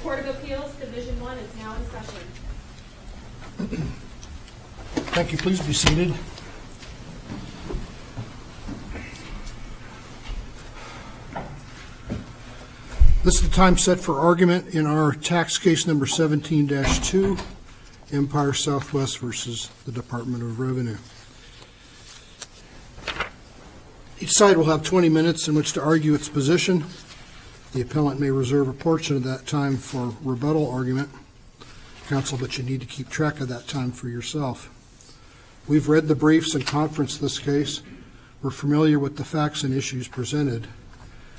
Court of Appeals, Division 1 is now in session. Thank you. Please be seated. This is the time set for argument in our tax case number 17-2, Empire Southwest versus the Department of Revenue. Each side will have 20 minutes in which to argue its position. The appellant may reserve a portion of that time for rebuttal argument. Counsel, but you need to keep track of that time for yourself. We've read the briefs and conferenced this case. We're familiar with the facts and issues presented.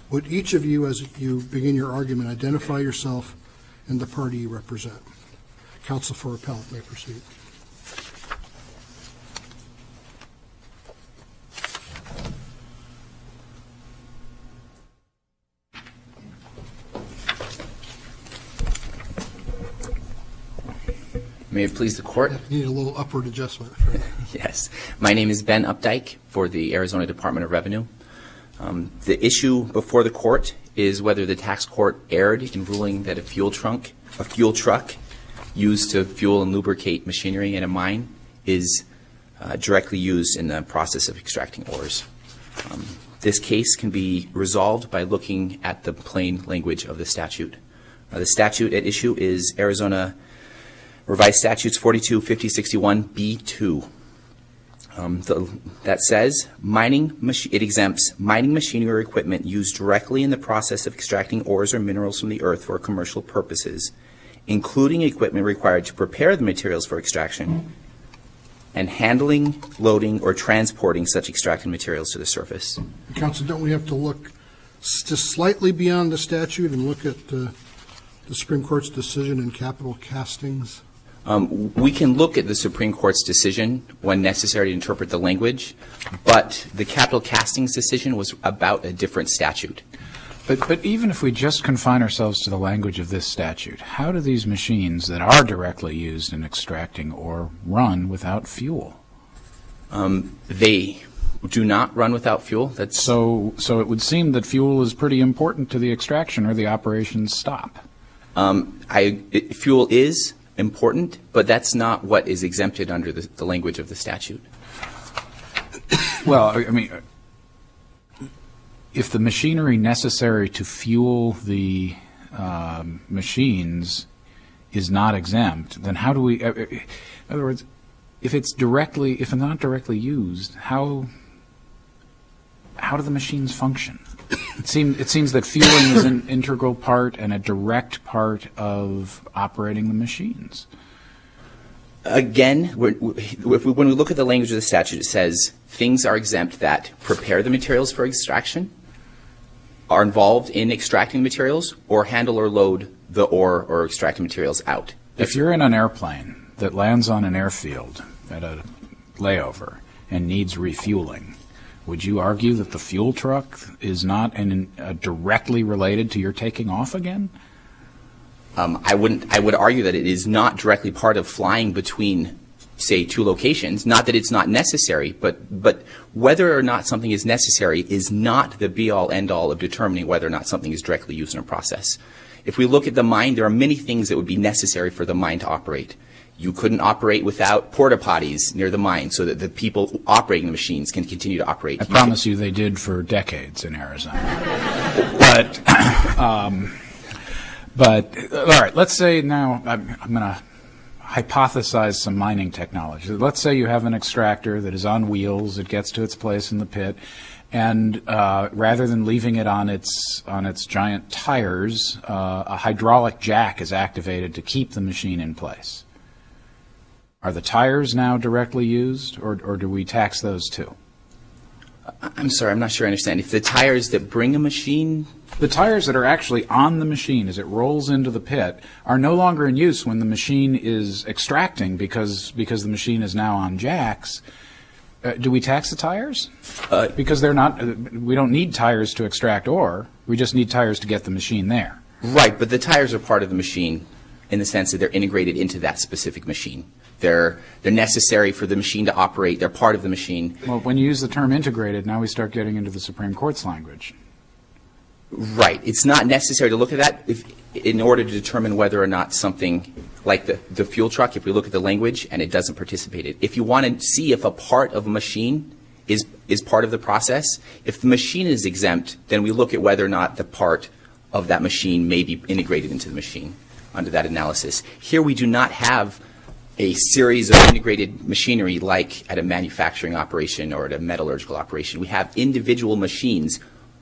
Would each of you, as you begin your argument, identify yourself and the party you represent? Counsel for appellant may proceed. May it please the court? You need a little upward adjustment for that. Yes. My name is Ben Updike for the Arizona Department of Revenue. The issue before the court is whether the tax court erred in ruling that a fuel truck used to fuel and lubricate machinery in a mine is directly used in the process of extracting ores. This case can be resolved by looking at the plain language of the statute. The statute at issue is Arizona Revised Statutes 42-5061 B2. That says it exempts mining machinery or equipment used directly in the process of extracting ores or minerals from the earth for commercial purposes, including equipment required to prepare the materials for extraction and handling, loading, or transporting such extracted materials to the surface. Counsel, don't we have to look just slightly beyond the statute and look at the Supreme Court's decision in capital castings? We can look at the Supreme Court's decision when necessary to interpret the language, but the capital castings decision was about a different statute. But even if we just confine ourselves to the language of this statute, how do these machines that are directly used in extracting ore run without fuel? They do not run without fuel. So it would seem that fuel is pretty important to the extraction, or the operations stop. Fuel is important, but that's not what is exempted under the language of the statute. Well, I mean, if the machinery necessary to fuel the machines is not exempt, then how do we? In other words, if it's not directly used, how do the machines function? It seems that fueling is an integral part and a direct part of operating the machines. Again, when we look at the language of the statute, it says things are exempt that prepare the materials for extraction, are involved in extracting materials, or handle or load the ore or extracting materials out. If you're in an airplane that lands on an airfield at a layover and needs refueling, would you argue that the fuel truck is not directly related to your taking off again? I would argue that it is not directly part of flying between, say, two locations. Not that it's not necessary, but whether or not something is necessary is not the be-all, end-all of determining whether or not something is directly used in a process. If we look at the mine, there are many things that would be necessary for the mine to operate. You couldn't operate without porta potties near the mine so that the people operating the machines can continue to operate. I promise you they did for decades in Arizona. But all right, let's say now I'm going to hypothesize some mining technology. Let's say you have an extractor that is on wheels. It gets to its place in the pit, and rather than leaving it on its giant tires, a hydraulic jack is activated to keep the machine in place. Are the tires now directly used, or do we tax those too? I'm sorry, I'm not sure I understand. If the tires that bring a machine... The tires that are actually on the machine as it rolls into the pit are no longer in use when the machine is extracting because the machine is now on jacks. Do we tax the tires? Because they're not. We don't need tires to extract ore. We just need tires to get the machine there. Right, but the tires are part of the machine in the sense that they're integrated into that specific machine. They're necessary for the machine to operate. They're part of the machine. Well, when you use the term integrated, now we start getting into the Supreme Court's language. Right. It's not necessary to look at that. in order to determine whether or not something like the fuel truck, if we look at the language and it doesn't participate in it. If you want to see if a part of a machine is part of the process, if the machine is exempt, then we look at whether or not the part of that machine may be integrated into the machine under that analysis. Here we do not have a series of integrated machinery like at a manufacturing operation or at a metallurgical operation. We have individual machines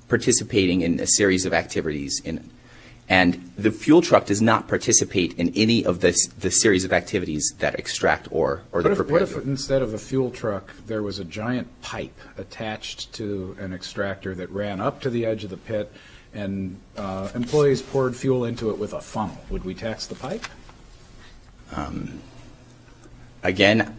participating in a series of activities and the fuel truck does not participate in any of the series of activities that extract ore or the prepare. What if instead of a fuel truck, there was a giant pipe attached to an extractor that ran up to the edge of the pit and employees poured fuel into it with a funnel? Would we tax the pipe? Again,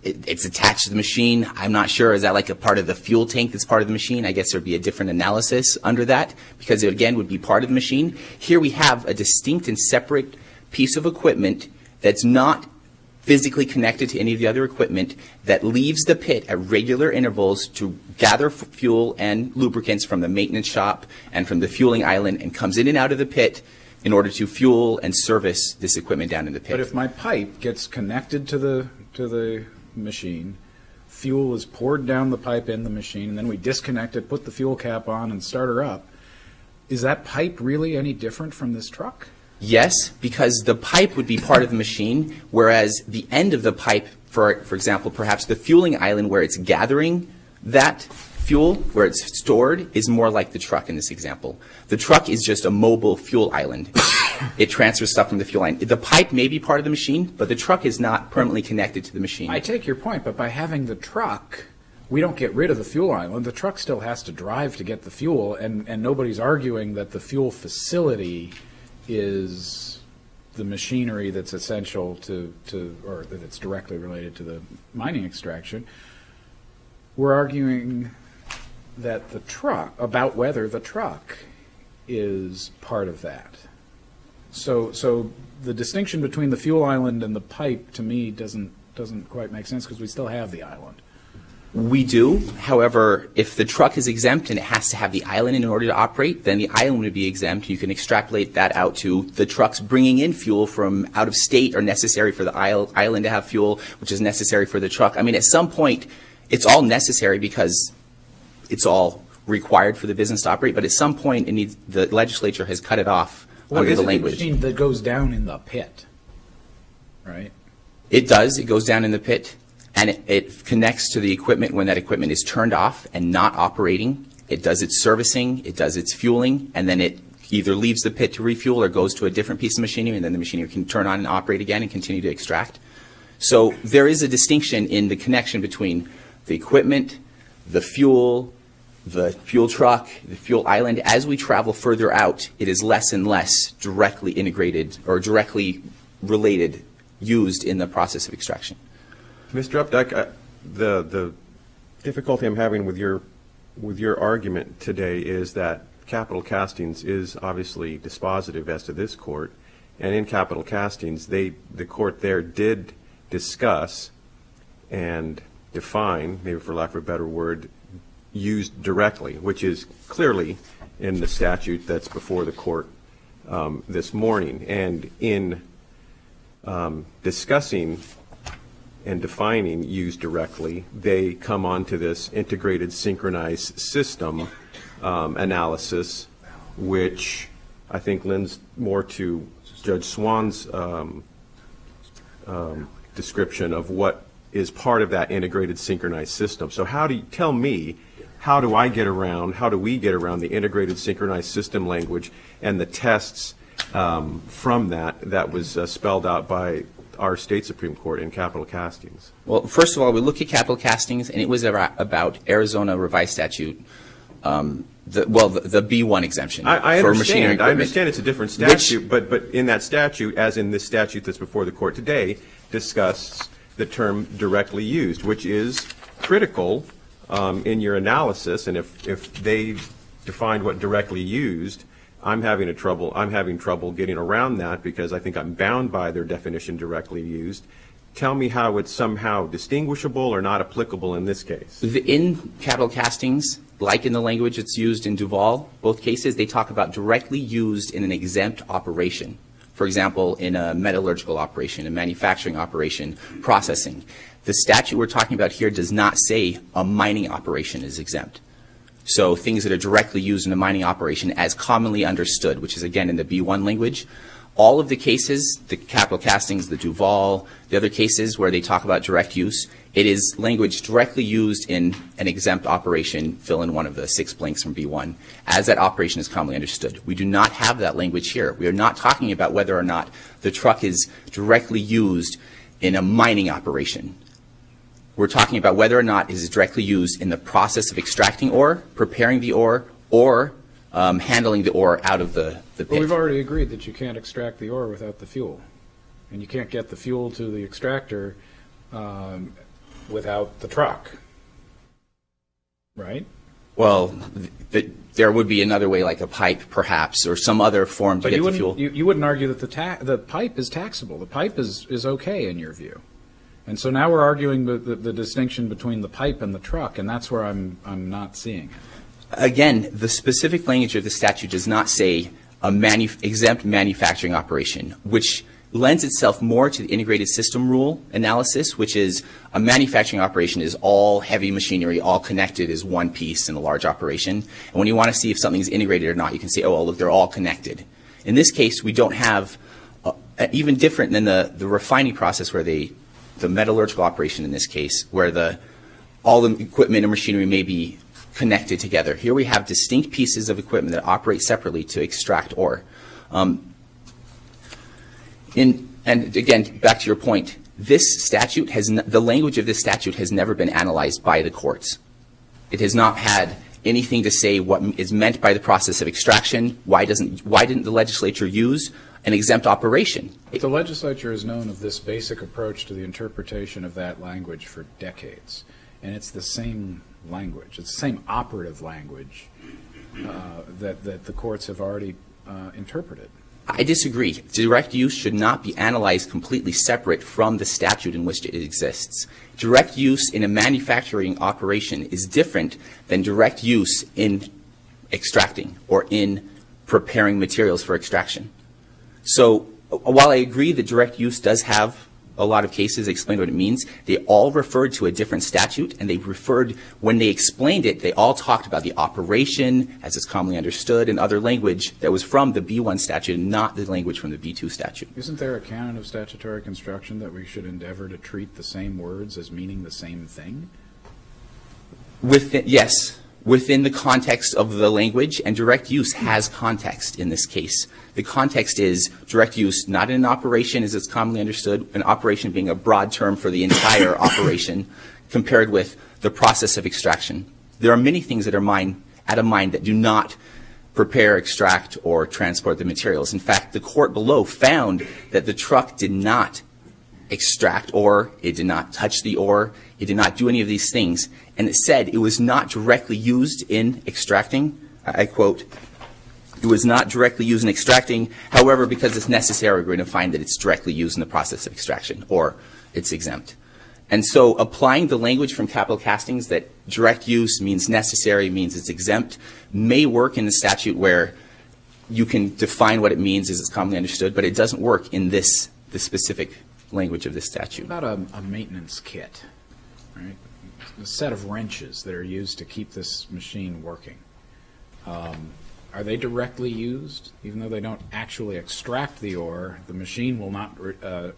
it's attached to the machine. I'm not sure. Is that like a part of the fuel tank that's part of the machine? I guess there would be a different analysis under that because it, again, would be part of the machine. Here we have a distinct and separate piece of equipment that's not physically connected to any of the other equipment that leaves the pit at regular intervals to gather fuel and lubricants from the maintenance shop and from the fueling island and comes in and out of the pit in order to fuel and service this equipment down in the pit. But if my pipe gets connected to the machine, fuel is poured down the pipe in the machine, and then we disconnect it, put the fuel cap on, and start her up, is that pipe really any different from this truck? Yes, because the pipe would be part of the machine, whereas the end of the pipe, for example, perhaps the fueling island where it's gathering that fuel, where it's stored, is more like the truck in this example. The truck is just a mobile fuel island. It transfers stuff from the fuel line. The pipe may be part of the machine, but the truck is not permanently connected to the machine. I take your point, but by having the truck, we don't get rid of the fuel island. The truck still has to drive to get the fuel, and nobody's arguing that the fuel facility is the machinery that's essential to or that it's directly related to the mining extraction. We're arguing that the truck, about whether the truck is part of that. So the distinction between the fuel island and the pipe, to me, doesn't quite make sense because we still have the island. We do. However, if the truck is exempt and it has to have the island in order to operate, then the island would be exempt. You can extrapolate that out to the trucks bringing in fuel from out of state or necessary for the island to have fuel, which is necessary for the truck. I mean, at some point, it's all necessary because it's all required for the business to operate, but at some point, the legislature has cut it off under the language. It's a machine that goes down in the pit, right? It does. It goes down in the pit, and it connects to the equipment when that equipment is turned off and not operating. It does its servicing, it does its fueling, and then it either leaves the pit to refuel or goes to a different piece of machinery, and then the machinery can turn on and operate again and continue to extract. So there is a distinction in the connection between the equipment, the fuel truck, the fuel island. As we travel further out, it is less and less directly integrated or directly related, used in the process of extraction. Mr. Updike, the difficulty I'm having with your argument today is that capital castings is obviously dispositive as to this court, and in capital castings, the court there did discuss and define, maybe for lack of a better word, used directly, which is clearly in the statute that's before the court this morning. And in discussing and defining used directly, they come onto this integrated synchronized system analysis, which I think lends more to Judge Swan's description of what is part of that integrated synchronized system. So how do you tell me, how do we get around the integrated synchronized system language and the tests from that was spelled out by our state Supreme Court in capital castings? Well, first of all, we look at capital castings, and it was about Arizona revised statute, the B1 exemption for machinery equipment. I understand it's a different statute, but in that statute, as in this statute that's before the court today, discuss the term directly used, which is critical in your analysis. And if they defined what directly used, I'm having trouble getting around that because I think I'm bound by their definition directly used. tell me how it's somehow distinguishable or not applicable in this case. In capital castings, like in the language it's used in Duval, both cases, they talk about directly used in an exempt operation. For example, in a metallurgical operation, a manufacturing operation, processing. The statute we're talking about here does not say a mining operation is exempt. So things that are directly used in a mining operation as commonly understood, which is again in the B1 language, all of the cases, the capital castings, the Duval, the other cases where they talk about direct use, it is language directly used in an exempt operation, fill in one of the 6 blanks from B1, as that operation is commonly understood. We do not have that language here. We are not talking about whether or not the truck is directly used in a mining operation. We're talking about whether or not it is directly used in the process of extracting ore, preparing the ore, or handling the ore out of the pit. Well, we've already agreed that you can't extract the ore without the fuel. And you can't get the fuel to the extractor without the truck. Right? Well, there would be another way, like a pipe, perhaps, or some other form to But get the fuel. you wouldn't argue that the pipe is taxable. The pipe is okay in your view. And so now we're arguing the distinction between the pipe and the truck, and that's where I'm not seeing it. Again, the specific language of the statute does not say exempt manufacturing operation, which lends itself more to the integrated system rule analysis, which is a manufacturing operation is all heavy machinery, all connected as one piece in a large operation. And when you want to see if something's integrated or not, you can say, oh, well, look, they're all connected. In this case, we don't have, even different than the refining process where the metallurgical operation in this case, where all the equipment and machinery may be connected together. Here we have distinct pieces of equipment that operate separately to extract ore. And again, back to your point, this statute the language of this statute has never been analyzed by the courts. It has not had anything to say what is meant by the process of extraction. Why didn't the legislature use an exempt operation? The legislature has known of this basic approach to the interpretation of that language for decades, and it's the same language. It's the same operative language that the courts have already interpreted. I disagree. Direct use should not be analyzed completely separate from the statute in which it exists. Direct use in a manufacturing operation is different than direct use in extracting or in preparing materials for extraction. So while I agree that direct use does have a lot of cases explain what it means, they all referred to a different statute, and when they explained it, they all talked about the operation as it's commonly understood and other language that was from the B1 statute and not the language from the B2 statute. Isn't there a canon of statutory construction that we should endeavor to treat the same words as meaning the same thing? Yes, within the context of the language, and direct use has context in this case. The context is direct use not in an operation as it's commonly understood, an operation being a broad term for the entire operation, compared with the process of extraction. There are many things that are out of mind that do not prepare, extract, or transport the materials. In fact, the court below found that the truck did not extract ore, it did not touch the ore, it did not do any of these things, and it said it was not directly used in extracting. I quote, "It was not directly used in extracting, however, because it's necessary, we're going to find that it's directly used in the process of extraction, or it's exempt." And so applying the language from capital castings that direct use means necessary, means it's exempt, may work in the statute where you can define what it means as it's commonly understood, but it doesn't work in the specific language of this statute. What about a maintenance kit, right? A set of wrenches that are used to keep this machine working. Are they directly used? Even though they don't actually extract the ore, the machine will not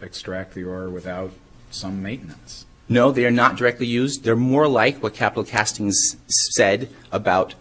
extract the ore without some maintenance. No, they are not directly used. They're more like what capital castings said about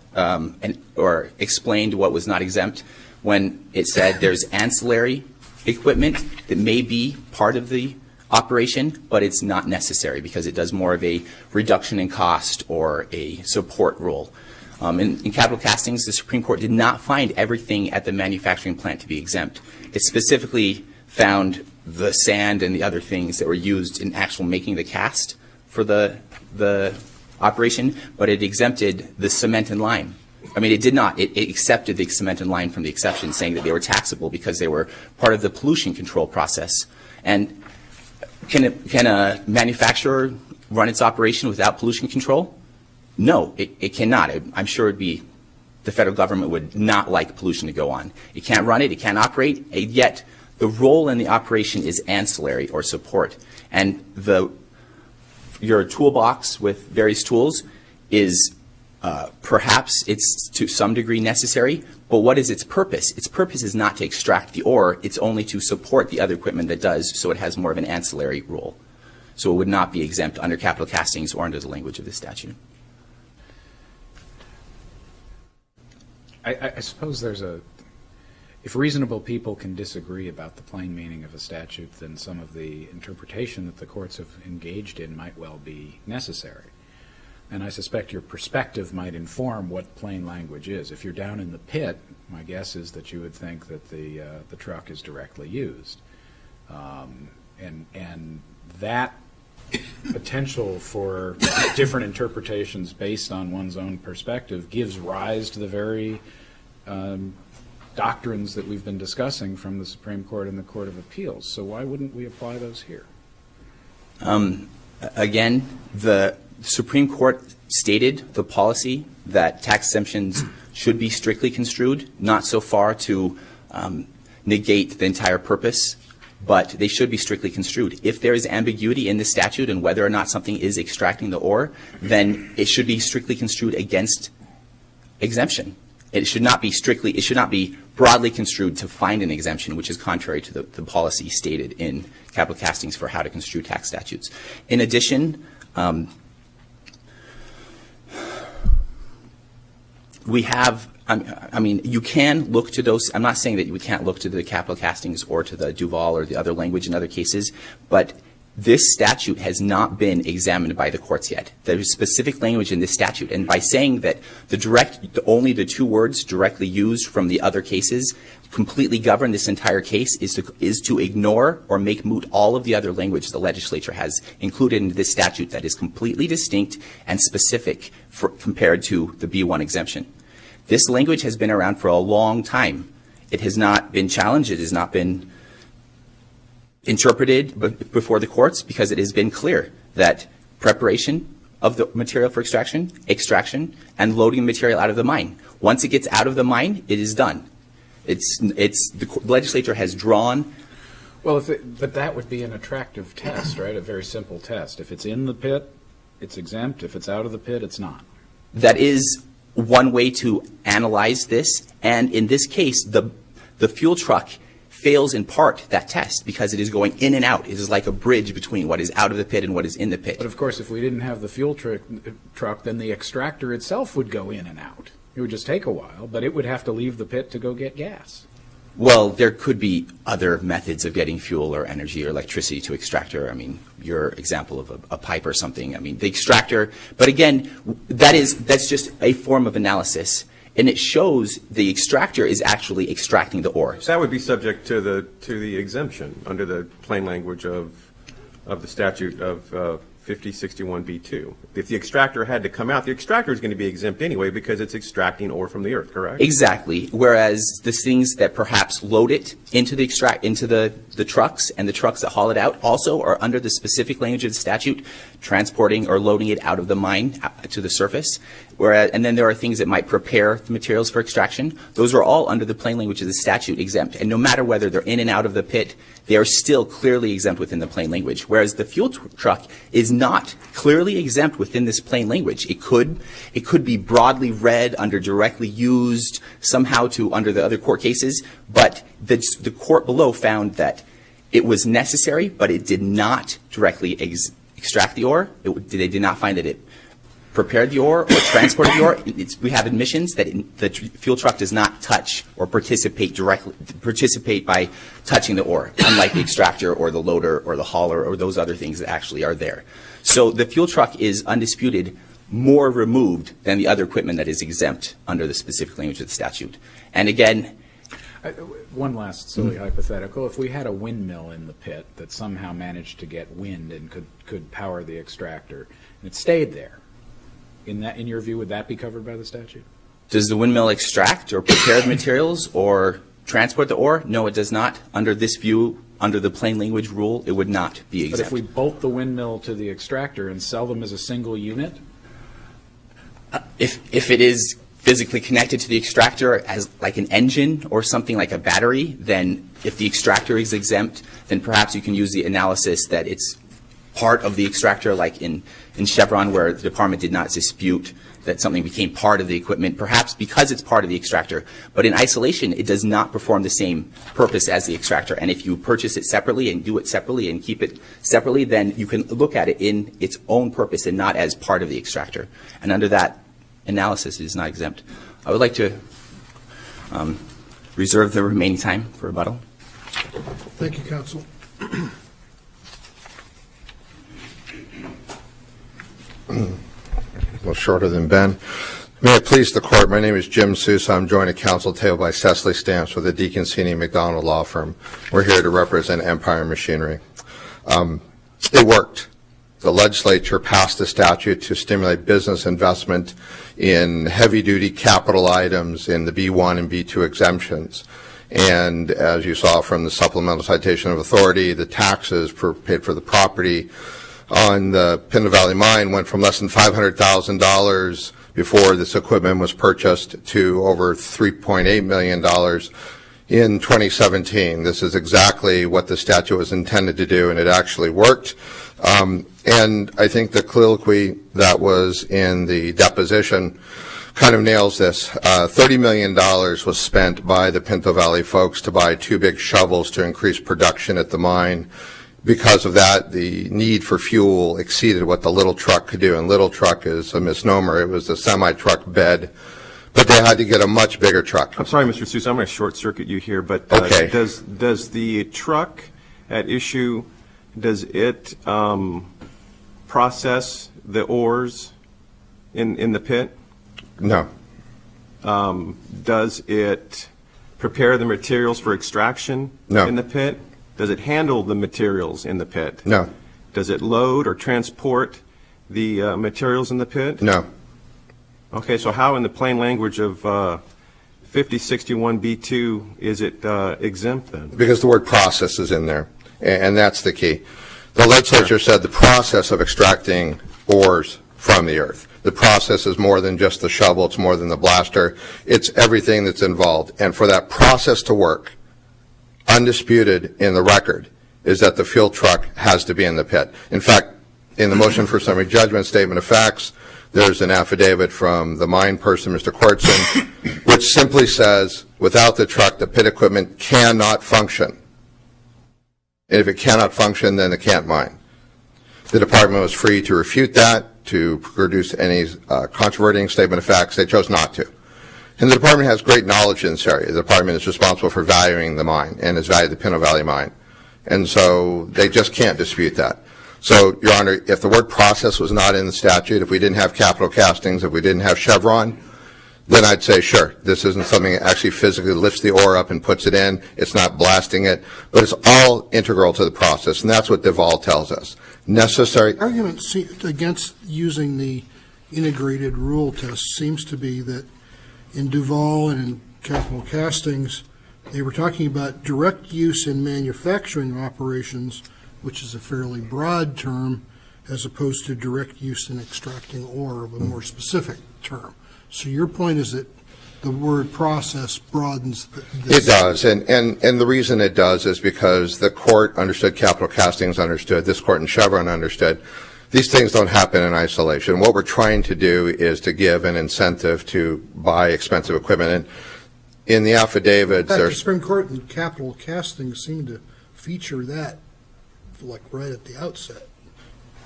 or explained what was not exempt when it said there's ancillary equipment that may be part of the operation, but it's not necessary because it does more of a reduction in cost or a support role. In capital castings, the Supreme Court did not find everything at the manufacturing plant to be exempt. It specifically found the sand and the other things that were used in actual making the cast for the operation, but it exempted the cement and lime. I mean, it did not. It accepted the cement and lime from the exception, saying that they were taxable because they were part of the pollution control process. And Can a manufacturer run its operation without pollution control? No, it cannot. I'm sure the federal government would not like pollution to go on. It can't run it, it can't operate, yet the role in the operation is ancillary or support. And your toolbox with various tools is perhaps it's to some degree necessary, but what is its purpose? Its purpose is not to extract the ore, it's only to support the other equipment that does, so it has more of an ancillary role. So it would not be exempt under capital castings or under the language of the statute. I suppose if reasonable people can disagree about the plain meaning of a statute, then some of the interpretation that the courts have engaged in might well be necessary. And I suspect your perspective might inform what plain language is. If you're down in the pit, my guess is that you would think that the truck is directly used. And that potential for different interpretations based on one's own perspective gives rise to the very doctrines that we've been discussing from the Supreme Court and the Court of Appeals. So why wouldn't we apply those here? Again, the Supreme Court stated the policy that tax exemptions should be strictly construed, not so far to negate the entire purpose, but they should be strictly construed. If there is ambiguity in the statute and whether or not something is extracting the ore, then it should be strictly construed against exemption. It should not be broadly construed to find an exemption, which is contrary to the policy stated in capital castings for how to construe tax statutes. In addition, we have, you can look to those. I'm not saying that we can't look to the capital castings or to the Duval or the other language in other cases, but this statute has not been examined by the courts yet. There is specific language in this statute, and by saying that only the two words directly used from the other cases completely govern this entire case is to ignore or make moot all of the other language the legislature has included in this statute that is completely distinct and specific compared to the B1 exemption. This language has been around for a long time. It has not been challenged. It has not been interpreted before the courts because it has been clear that preparation of the material for extraction, and loading the material out of the mine. Once it gets out of the mine, it is done. The legislature has drawn. Well, but that would be an attractive test, right? A very simple test. If it's in the pit, it's exempt. If it's out of the pit, it's not. That is one way to analyze this, and in this case, the fuel truck fails in part that test because it is going in and out. It is like a bridge between what is out of the pit and what is in the pit. But of course, if we didn't have the fuel truck, then the extractor itself would go in and out. It would just take a while, but it would have to leave the pit to go get gas. Well, there could be other methods of getting fuel or energy or electricity to extractor. I mean, your example of a pipe or something. I mean, the extractor. But again, that's just a form of analysis. And it shows the extractor is actually extracting the ore. So that would be subject to the exemption under the plain language of the statute of 5061B2. If the extractor had to come out, the extractor is going to be exempt anyway because it's extracting ore from the earth, correct? Exactly. Whereas the things that perhaps load it into the trucks and the trucks that haul it out also are under the specific language of the statute, transporting or loading it out of the mine to the surface. And then there are things that might prepare the materials for extraction. Those are all under the plain language of the statute exempt. And no matter whether they're in and out of the pit, they are still clearly exempt within the plain language. Whereas the fuel truck is not clearly exempt within this plain language. It could be broadly read under directly used somehow to under the other court cases, but the court below found that it was necessary, but it did not directly extract the ore. They did not find that it prepared the ore or transported the ore. We have admissions that the fuel truck does not touch or participate by touching the ore, unlike the extractor or the loader or the hauler or those other things that actually are there. So the fuel truck is undisputed more removed than the other equipment that is exempt under the specific language of the statute. And again, one last silly hypothetical. If we had a windmill in the pit that somehow managed to get wind and could power the extractor, and it stayed there, in your view, would that be covered by the statute? Does the windmill extract or prepare the materials or transport the ore? No, it does not. Under this view under the plain language rule, it would not be But if exempt. we bolt the windmill to the extractor and sell them as a single unit, If it is physically connected to the extractor as like an engine or something like a battery, then if the extractor is exempt, then perhaps you can use the analysis that it's part of the extractor, like in Chevron, where the department did not dispute that something became part of the equipment, perhaps because it's part of the extractor. But in isolation, it does not perform the same purpose as the extractor. And if you purchase it separately and do it separately and keep it separately, then you can look at it in its own purpose and not as part of the extractor. And under that analysis, it is not exempt. I would like to reserve the remaining time for rebuttal. Thank you, counsel. A little shorter than Ben. May it please the court, my name is Jim Sousa. I'm joined at council table by Cecily Stamps with the Deacon Sini McDonald Law Firm. We're here to represent Empire Machinery. It worked. The legislature passed a statute to stimulate business investment in heavy-duty capital items in the B1 and B2 exemptions. And as you saw from the supplemental citation of authority, the taxes paid for the property on the Pinto Valley mine went from less than $500,000 before this equipment was purchased to over $3.8 million in 2017. This is exactly what the statute was intended to do, and it actually worked. And I think the colloquy that was in the deposition kind of nails this. $30 million was spent by the Pinto Valley folks to buy 2 big shovels to increase production at the mine. Because of that, the need for fuel exceeded what the little truck could do. And little truck is a misnomer. It was a semi-truck bed. But they had to get a much bigger truck. I'm sorry, Mr. Sousa, I'm going to short circuit you here, but Okay. does the truck at issue, does it process the ores in the pit? No. Does it prepare the materials for extraction No. in the pit? Does it handle the materials in the pit? No. Does it load or transport the materials in the pit? No. Okay, so how in the plain language of 5061B2 is it exempt then? Because the word process is in there. And that's the key. The legislature said the process of extracting ores from the earth. The process is more than just the shovel. It's more than the blaster. It's everything that's involved. And for that process to work, undisputed in the record is that the fuel truck has to be in the pit. In fact, in the motion for summary judgment statement of facts, there's an affidavit from the mine person, Mr. Kortson, which simply says, without the truck, the pit equipment cannot function. And if it cannot function, then it can't mine. The department was free to refute that, to produce any controverting statement of facts. They chose not to. And the department has great knowledge in this area. The department is responsible for valuing the mine and has valued the Pinto Valley mine. And so they just can't dispute that. So, Your Honor, if the word process was not in the statute, if we didn't have capital castings, if we didn't have Chevron, then I'd say, sure, this isn't something that actually physically lifts the ore up and puts it in. It's not blasting it. But it's all integral to the process, and that's what Duval tells us. Necessary. Argument against using the integrated rule test seems to be that in Duval and in capital castings, they were talking about direct use in manufacturing operations, which is a fairly broad term, as opposed to direct use in extracting ore, a more specific term. So your point is that the word process broadens this. It does, and the reason it does is because the court understood, capital castings understood, this court in Chevron understood. These things don't happen in isolation. What we're trying to do is to give an incentive to buy expensive equipment. And in the affidavits, In fact, the there's Supreme Court and capital castings seem to feature that, like right at the outset.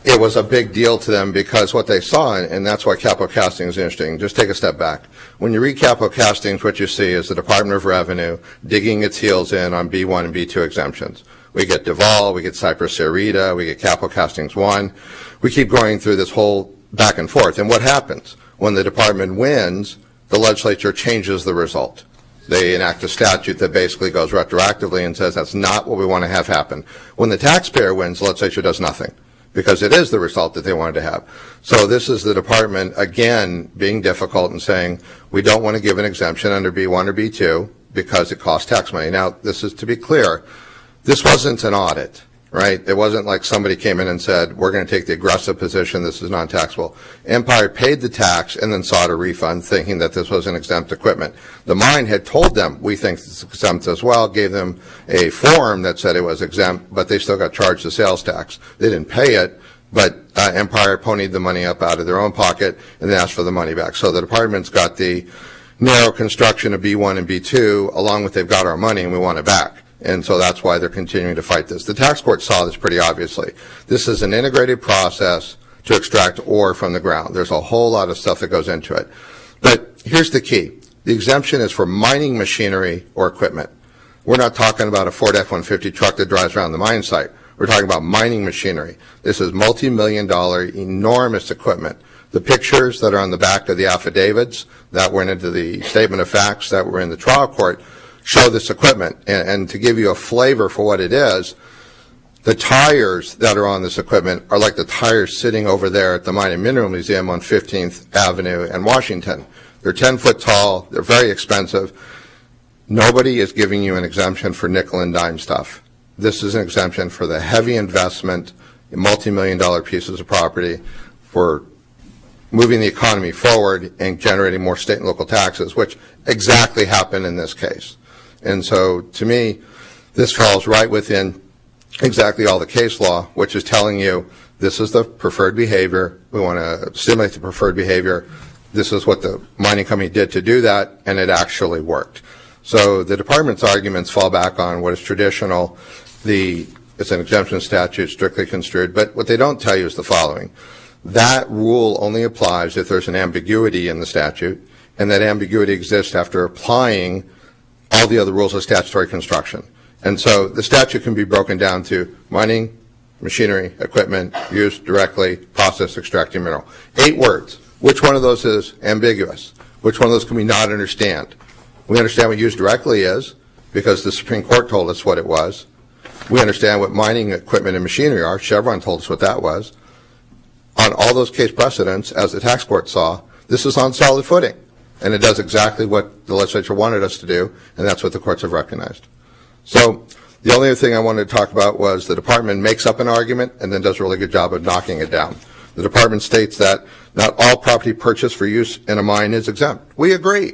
it was a big deal to them because what they saw, and that's why capital casting is interesting. Just take a step back. When you read capital castings, what you see is the Department of Revenue digging its heels in on B1 and B2 exemptions. We get Duval, we get Cypress Sarita, we get capital castings 1. We keep going through this whole back and forth. And what happens? When the department wins, the legislature changes the result. They enact a statute that basically goes retroactively and says that's not what we want to have happen. When the taxpayer wins, the legislature does nothing, because it is the result that they wanted to have. So this is the department, again, being difficult and saying, we don't want to give an exemption under B1 or B2 because it costs tax money. Now, this is to be clear, This wasn't an audit, right? It wasn't like somebody came in and said, we're going to take the aggressive position, this is non-taxable. Empire paid the tax and then sought a refund thinking that this was an exempt equipment. The mine had told them, we think it's exempt as well, gave them a form that said it was exempt, but they still got charged the sales tax. They didn't pay it, but Empire ponied the money up out of their own pocket and they asked for the money back. So the department's got the narrow construction of B1 and B2, along with they've got our money and we want it back. And so that's why they're continuing to fight this. The tax court saw this pretty obviously. This is an integrated process to extract ore from the ground. There's a whole lot of stuff that goes into it. But here's the key. The exemption is for mining machinery or equipment. We're not talking about a Ford F-150 truck that drives around the mine site. We're talking about mining machinery. This is multi-million-dollar, enormous equipment. The pictures that are on the back of the affidavits that went into the statement of facts that were in the trial court show this equipment. And to give you a flavor for what it is, the tires that are on this equipment are like the tires sitting over there at the Mine and Mineral Museum on 15th Avenue and Washington. They're 10 foot tall. They're very expensive. Nobody is giving you an exemption for nickel and dime stuff. This is an exemption for the heavy investment in multi-million-dollar pieces of property for moving the economy forward and generating more state and local taxes, which exactly happened in this case. And so, to me, this falls right within exactly all the case law, which is telling you this is the preferred behavior. We want to stimulate the preferred behavior. This is what the mining company did to do that, and it actually worked. So the department's arguments fall back on what is traditional. It's an exemption statute, strictly construed. But what they don't tell you is the following. That rule only applies if there's an ambiguity in the statute, and that ambiguity exists after applying all the other rules of statutory construction. And so the statute can be broken down to mining, machinery, equipment, used directly, process, extracting mineral. 8 words. Which one of those is ambiguous? Which one of those can we not understand? We understand what used directly is because the Supreme Court told us what it was. We understand what mining equipment and machinery are. Chevron told us what that was. On all those case precedents, as the tax court saw, this is on solid footing. And it does exactly what the legislature wanted us to do, and that's what the courts have recognized. So the only other thing I wanted to talk about was the department makes up an argument and then does a really good job of knocking it down. The department states that not all property purchased for use in a mine is exempt. We agree.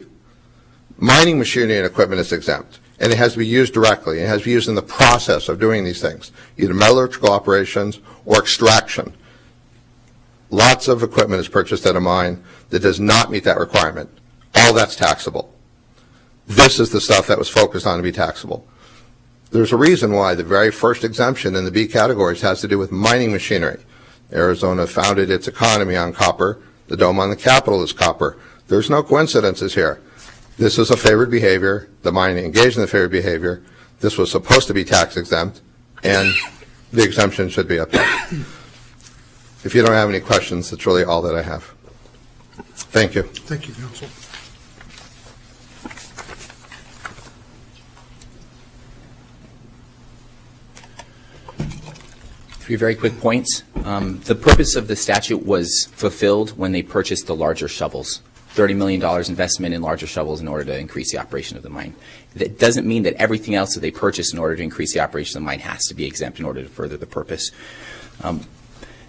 Mining machinery and equipment is exempt, and it has to be used directly. It has to be used in the process of doing these things, either metallurgical operations or extraction. Lots of equipment is purchased at a mine that does not meet that requirement. All that's taxable. This is the stuff that was focused on to be taxable. There's a reason why the very first exemption in the B categories has to do with mining machinery. Arizona founded its economy on copper. The dome on the Capitol is copper. There's no coincidences here. This is a favored behavior. The mine engaged in the favored behavior. This was supposed to be tax exempt, and the exemption should be upheld. If you don't have any questions, that's really all that I have. Thank you. Thank you, counsel. 3 very quick points. The purpose of the statute was fulfilled when they purchased the larger shovels. $30 million investment in larger shovels in order to increase the operation of the mine. That doesn't mean that everything else that they purchase in order to increase the operation of the mine has to be exempt in order to further the purpose.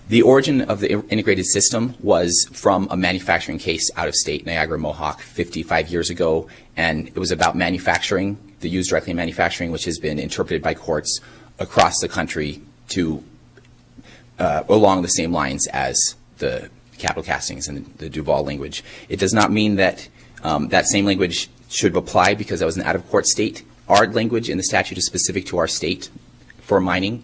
The origin of the integrated system was from a manufacturing case out of state, Niagara Mohawk, 55 years ago, and it was about manufacturing, the use directly in manufacturing, which has been interpreted by courts across the country to along the same lines as the capital castings and the Duval language. It does not mean that that same language should apply because that was an out-of-court state. Our language in the statute is specific to our state for mining.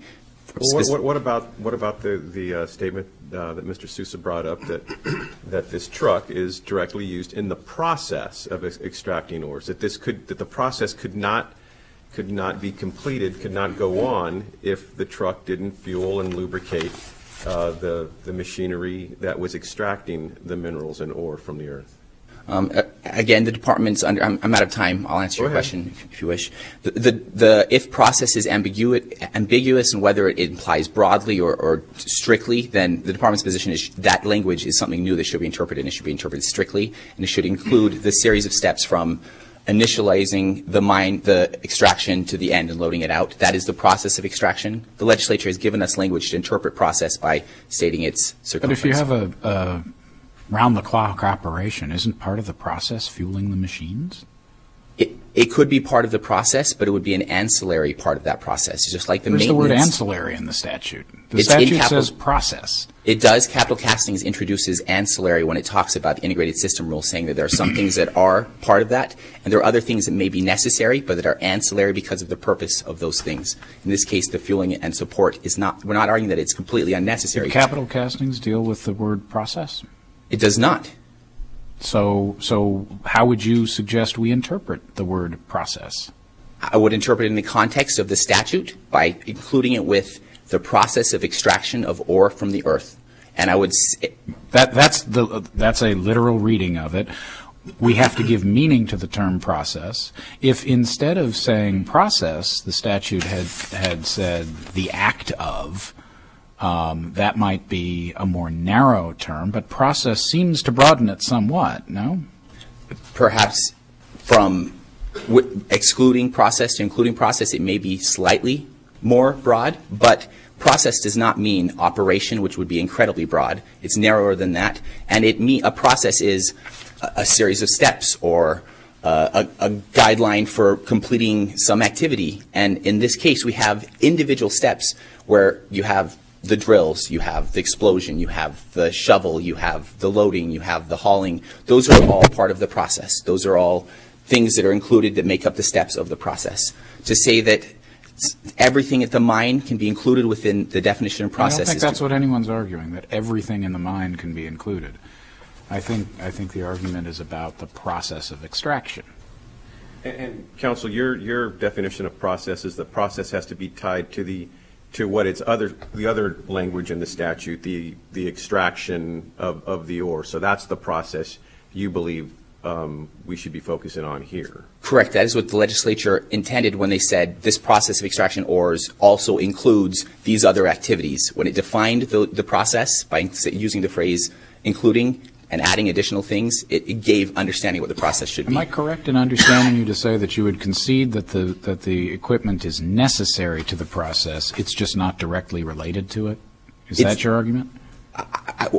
What about the statement that Mr. Sousa brought up that this truck is directly used in the process of extracting ores? That the process could not be completed, could not go on if the truck didn't fuel and lubricate the machinery that was extracting the minerals and ore from the earth. Again, the department's under. I'm out of time. I'll answer your question if you wish. The if process is ambiguous and whether it implies broadly or strictly, then the department's position is that language is something new that should be interpreted, and it should be interpreted strictly, and it should include the series of steps from initializing the extraction to the end and loading it out. That is the process of extraction. The legislature has given us language to interpret process by stating its But circumference. if you have a round-the-clock operation, isn't part of the process fueling the machines? It could be part of the process, but it would be an ancillary part of that process. It's just like the Where's the maintenance. word ancillary in the statute? The It's in statute capital- says process. It does. Capital Castings introduces ancillary when it talks about the integrated system rule, saying that there are some things that are part of that, and there are other things that may be necessary, but that are ancillary because of the purpose of those things. In this case, the fueling and support is not, we're not arguing that it's completely unnecessary. Do capital castings deal with the word process? It does not. So how would you suggest we interpret the word process? I would interpret it in the context of the statute by including it with the process of extraction of ore from the earth. And I would That's a literal reading of it. We have to give meaning to the term process. If instead of saying process, the statute had said the act of, that might be a more narrow term, but process seems to broaden it somewhat, no? perhaps from excluding process to including process, it may be slightly more broad, but process does not mean operation, which would be incredibly broad. It's narrower than that. And a process is a series of steps or a guideline for completing some activity. And in this case, we have individual steps where you have the drills, you have the explosion, you have the shovel, you have the loading, you have the hauling. Those are all part of the process. Those are all things that are included that make up the steps of the process. To say that everything at the mine can be included within the definition of process. I don't think that's what anyone's arguing, that everything in the mine can be included. I think the argument is about the process of extraction. And counsel, your definition of process is that process has to be tied to what it's the other language in the statute, the extraction of the ore. So that's the process you believe we should be focusing on here. Correct. That is what the legislature intended when they said this process of extraction ores also includes these other activities. When it defined the process by using the phrase including and adding additional things, it gave understanding what the process should be. Am I correct in understanding you to say that you would concede that the equipment is necessary to the process, it's just not directly related to it? Is that your argument?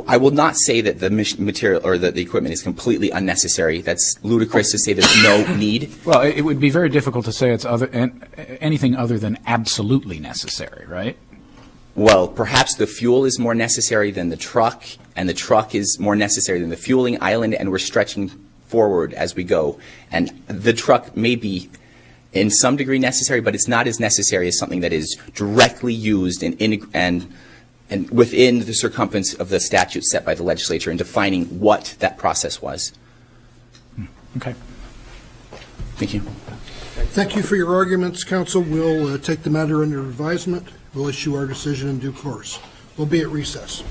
I will not say that the material or that the equipment is completely unnecessary. That's ludicrous to say there's no need. Well, it would be very difficult to say it's anything other than absolutely necessary, right? Well, perhaps the fuel is more necessary than the truck, and the truck is more necessary than the fueling island, and we're stretching forward as we go. And the truck may be in some degree necessary, but it's not as necessary as something that is directly used and within the circumference of the statute set by the legislature in defining what that process was. Okay. Thank you. Thank you for your arguments, counsel. We'll take the matter under advisement. We'll issue our decision in due course. We'll be at recess.